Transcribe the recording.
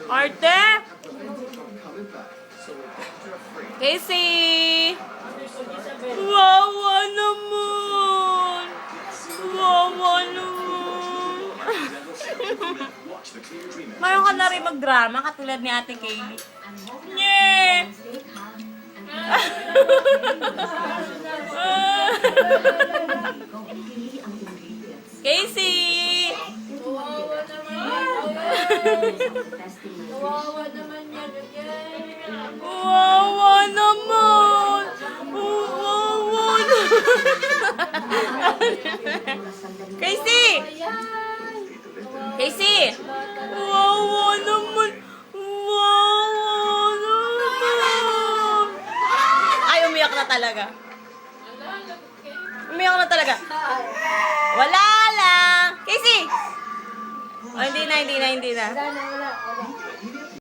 Arte! Casey! Wawa naman! Wawa naman! Ngayon ka na rin mag-drama katulad ni Ate Kaylee. Nye! Casey! Kawawa naman. Kawawa naman yan. Wawa naman! Wawa naman! Casey! Casey! Wawa naman! Wawa naman! Ay, umiyak na talaga. Umiyak na talaga. Wala lang! Casey! Oh, hindi na. Wala na, wala.